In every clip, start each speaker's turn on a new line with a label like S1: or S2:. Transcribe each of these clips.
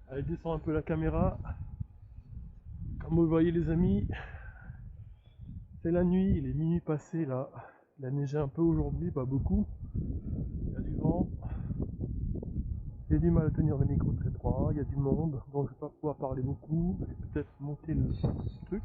S1: Allez, descends un peu la caméra. Comme vous le voyez les amis, c'est la nuit, il est minuit passé là. Il a neigé un peu aujourd'hui, pas beaucoup. Il y a du vent. J'ai du mal à tenir le micro très droit, il y a du monde, donc je vais pas pouvoir parler beaucoup. Je vais peut-être monter le truc.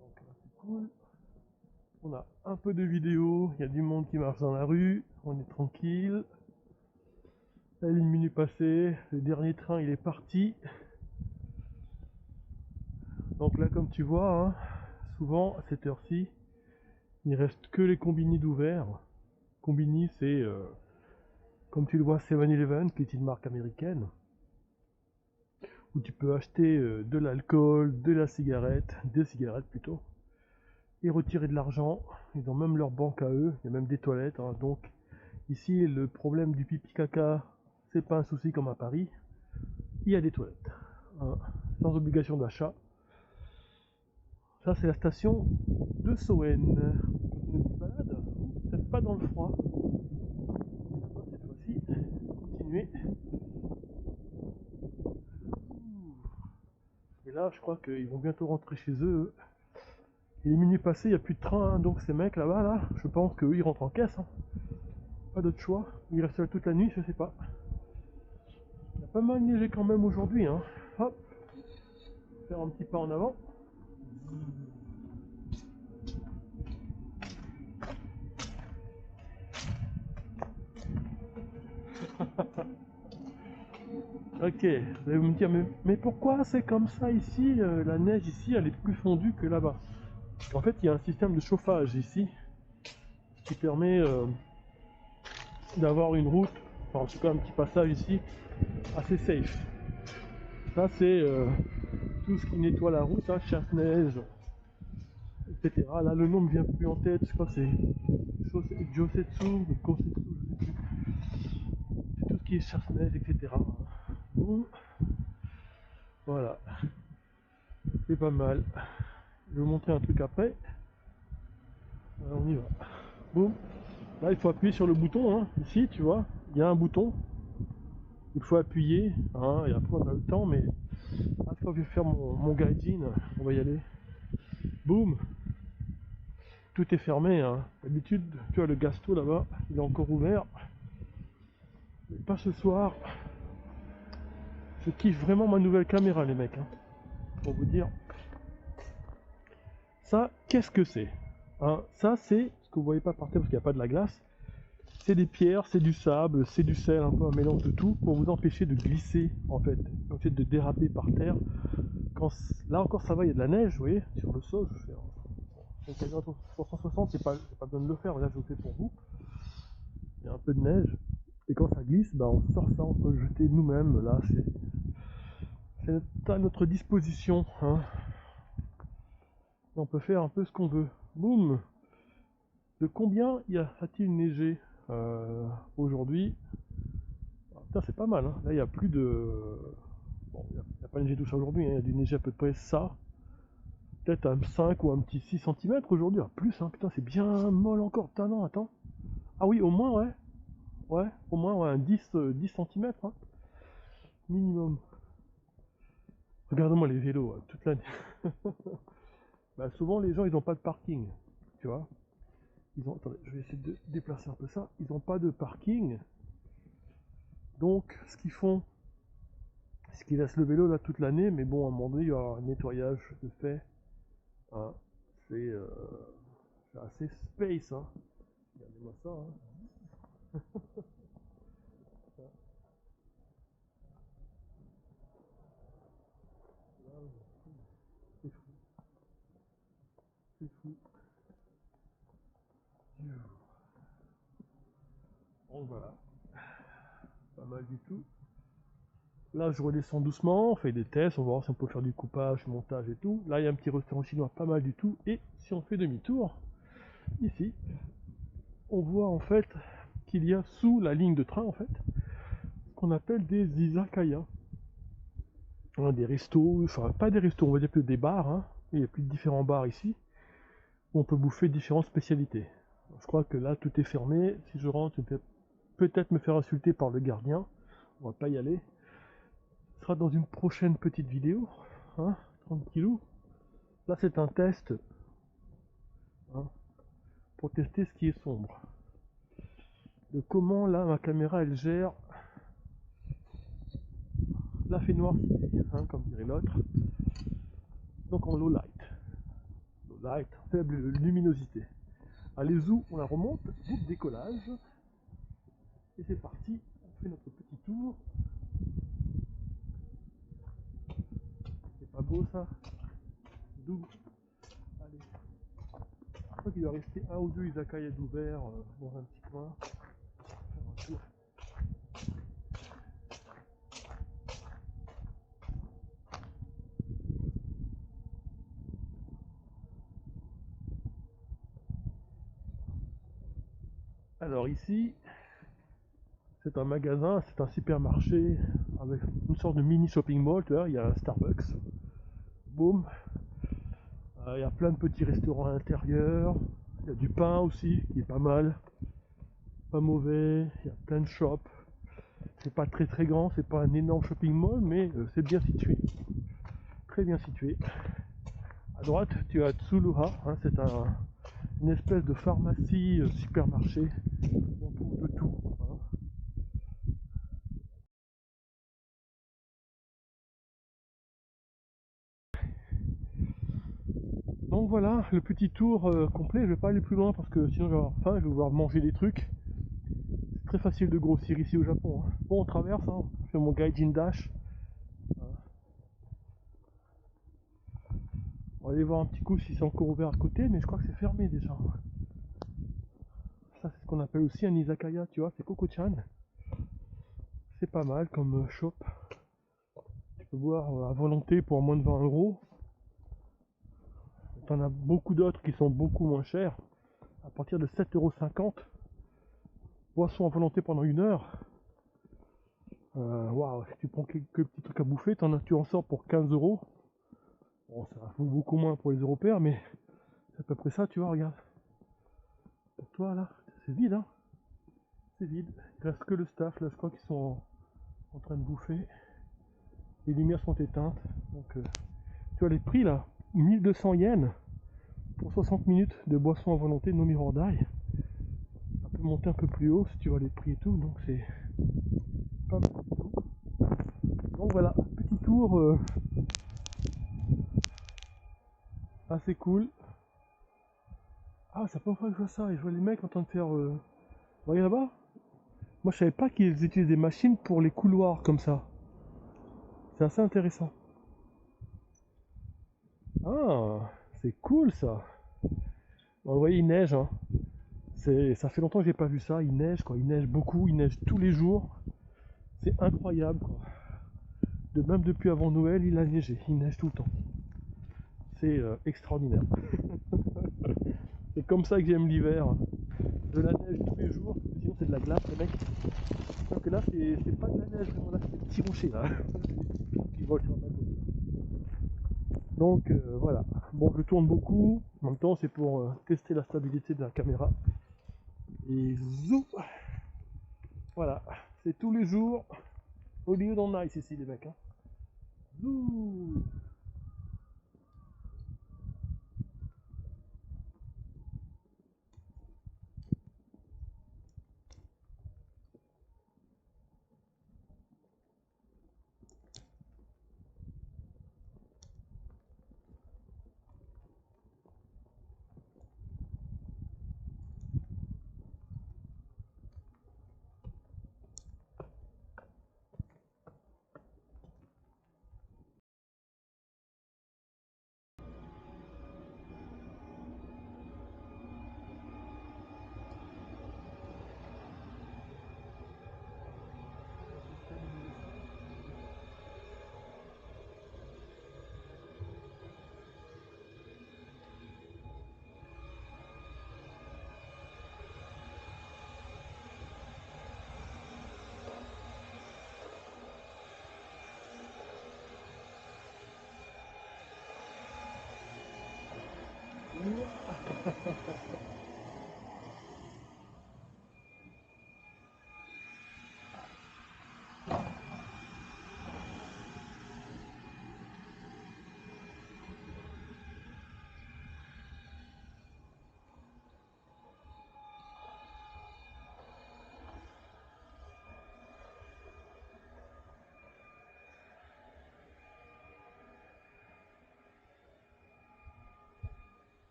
S1: Donc là c'est cool. On a un peu de vidéo, il y a du monde qui marche dans la rue, on est tranquille. La ligne minute passée, le dernier train il est parti. Donc là comme tu vois, hein, souvent à cette heure-ci, il reste que les combini d'ouvert. Combini c'est, comme tu le vois, 7-Eleven, qui est une marque américaine, où tu peux acheter de l'alcool, de la cigarette, des cigarettes plutôt, et retirer de l'argent. Ils ont même leur banque à eux, il y a même des toilettes, hein. Donc ici le problème du pipi caca, c'est pas un souci comme à Paris, il y a des toilettes, hein, sans obligation d'achat. Ça c'est la station de Sowen. On continue notre balade, peut-être pas dans le froid. Cette fois-ci, continuer. Et là je crois qu'ils vont bientôt rentrer chez eux. Il est minuit passé, il n'y a plus de train, hein, donc ces mecs là-bas, là, je pense qu'eux ils rentrent en caisse. Hein. Pas d'autre choix. Ils restent là toute la nuit, je sais pas. Il y a pas mal neigé quand même aujourd'hui. Hein. Hop, faire un petit pas en avant. Ok, vous allez me dire, mais pourquoi c'est comme ça ici la neige ici, elle est plus fondue que là-bas. En fait, il y a un système de chauffage ici qui permet d'avoir une route, enfin en tout cas un petit passage ici, assez safe. Ça, c'est tout ce qui nettoie la route, hein, chasse-neige, etc. Là, le nom me vient plus en tête, je crois que c'est Josetsu, ou Kosetsu, je sais plus. C'est tout ce qui est chasse-neige, etc. Bon, voilà, c'est pas mal. Je vais vous montrer un truc après. Alors, on y va. Boum. Là, il faut appuyer sur le bouton, hein. Ici, tu vois, il y a un bouton. Il faut appuyer, hein, et après on a le temps, mais quand je vais faire mon guiding, on va y aller. Boum. Tout est fermé, hein. D'habitude, tu vois le gasto là-bas, il est encore ouvert. Mais pas ce soir. Je kiffe vraiment ma nouvelle caméra, les mecs, hein, pour vous dire. Ça, qu'est-ce que c'est, hein? Ça, c'est ce que vous voyez pas par terre parce qu'il n'y a pas de la glace. C'est des pierres, c'est du sable, c'est du sel, un peu un mélange de tout pour vous empêcher de glisser, en fait, empêcher de déraper par terre. Quand là encore, ça va, il y a de la neige, vous voyez, sur le sol. Je fais sur 160, c'est pas besoin de le faire. Là, je le fais pour vous. Il y a un peu de neige. Et quand ça glisse, bah, on sort ça, on peut le jeter nous-mêmes. Là, c'est à notre disposition, hein. On peut faire un peu ce qu'on veut. Boum. De combien a-t-il neigé aujourd'hui? Putain, c'est pas mal, hein. Là, il y a plus de... Bon, il n'y a pas neigé tout ça aujourd'hui, hein. Il y a dû neiger à peu près ça. Peut-être un 5 ou un petit 6 cm aujourd'hui. Ah, plus, hein. Putain, c'est bien molle encore. Putain, non, attends. Ah oui, au moins, ouais. Ouais, au moins, ouais, un 10 cm, hein. Minimum. Regarde-moi les vélos, toute l'année. Bah, souvent, les gens, ils n'ont pas de parking. Tu vois. Attendez, je vais essayer de déplacer un peu ça. Ils n'ont pas de parking. Donc, ce qu'ils font, c'est qu'ils laissent le vélo là toute l'année. Mais bon, à un moment donné, il y aura un nettoyage de fait. Hein. C'est assez space. Hein. Regardez-moi ça. Hein. C'est fou. C'est fou. Donc voilà, pas mal du tout. Là, je redescends doucement, on fait des tests, on va voir si on peut faire du coupage, du montage et tout. Là, il y a un petit restaurant chinois, pas mal du tout. Et si on fait demi-tour, ici, on voit en fait qu'il y a sous la ligne de train, en fait, ce qu'on appelle des izakaya. On a des restos, enfin pas des restos, on va dire que des bars, hein. Il y a plus de différents bars ici, où on peut bouffer différentes spécialités. Je crois que là, tout est fermé. Si je rentre, je vais peut-être me faire insulter par le gardien. On va pas y aller. Ce sera dans une prochaine petite vidéo, hein, tranquillou. Là, c'est un test, hein, pour tester ce qui est sombre. De comment, là, ma caméra, elle gère la fait noircité, hein, comme dirait l'autre. Donc en low light. Low light, faible luminosité. Allez, zou, on la remonte, boum, décollage. Et c'est parti, on fait notre petit tour. C'est pas beau ça? D'où? Allez. Je crois qu'il doit rester un ou deux izakaya d'ouvert dans un petit coin. Faire un tour. Alors ici, c'est un magasin, c'est un supermarché avec une sorte de mini shopping mall, tu vois, il y a un Starbucks. Boum. Il y a plein de petits restaurants à l'intérieur. Il y a du pain aussi, qui est pas mal. Pas mauvais. Il y a plein de shops. C'est pas très très grand, c'est pas un énorme shopping mall, mais c'est bien situé. Très bien situé. À droite, tu as Tsuluha, hein, c'est une espèce de pharmacie supermarché. On trouve de tout, hein. Donc voilà, le petit tour complet. Je vais pas aller plus loin parce que sinon je vais avoir faim, je vais devoir manger des trucs. C'est très facile de grossir ici au Japon, hein. Bon, on traverse, hein. Je fais mon Gaijin Dash. On va aller voir un petit coup si c'est encore ouvert à côté, mais je crois que c'est fermé déjà. Ça, c'est ce qu'on appelle aussi un izakaya, tu vois, c'est Koko-chan. C'est pas mal comme shop. Tu peux boire à volonté pour moins de 20 €. T'en as beaucoup d'autres qui sont beaucoup moins chers. À partir de 7,50 €. Boisson à volonté pendant 1 heure. Waouh, si tu prends quelques petits trucs à bouffer, tu en sors pour 15 €. Bon, ça vaut beaucoup moins pour les Européens, mais c'est à peu près ça, tu vois, regarde. Pour toi, là, c'est vide, hein. C'est vide. Il reste que le staff, là, je crois qu'ils sont en train de bouffer. Les lumières sont éteintes. Donc, tu vois les prix, là. 1200 yens pour 60 minutes de boisson à volonté no Mirandai. Ça peut monter un peu plus haut si tu vois les prix et tout, donc c'est pas mal du tout. Donc voilà, petit tour assez cool. Ah, c'est la première fois que je vois ça, et je vois les mecs en train de faire... Regarde là-bas. Moi je savais pas qu'ils utilisent des machines pour les couloirs comme ça. C'est assez intéressant. Ah, c'est cool ça. Bon, vous voyez, il neige, hein. Ça fait longtemps que j'ai pas vu ça, il neige quoi, il neige beaucoup, il neige tous les jours. C'est incroyable quoi. Même depuis avant Noël, il a neigé, il neige tout le temps. C'est extraordinaire. C'est comme ça que j'aime l'hiver. De la neige tous les jours, sinon c'est de la glace les mecs. Donc là c'est pas de la neige vraiment, là c'est des petits rochers là. Qui volent sur la côte. Donc voilà. Bon, je tourne beaucoup, en même temps c'est pour tester la stabilité de la caméra. Et zou. Voilà, c'est tous les jours. Hollywood on ice ici les mecs, hein. Zou.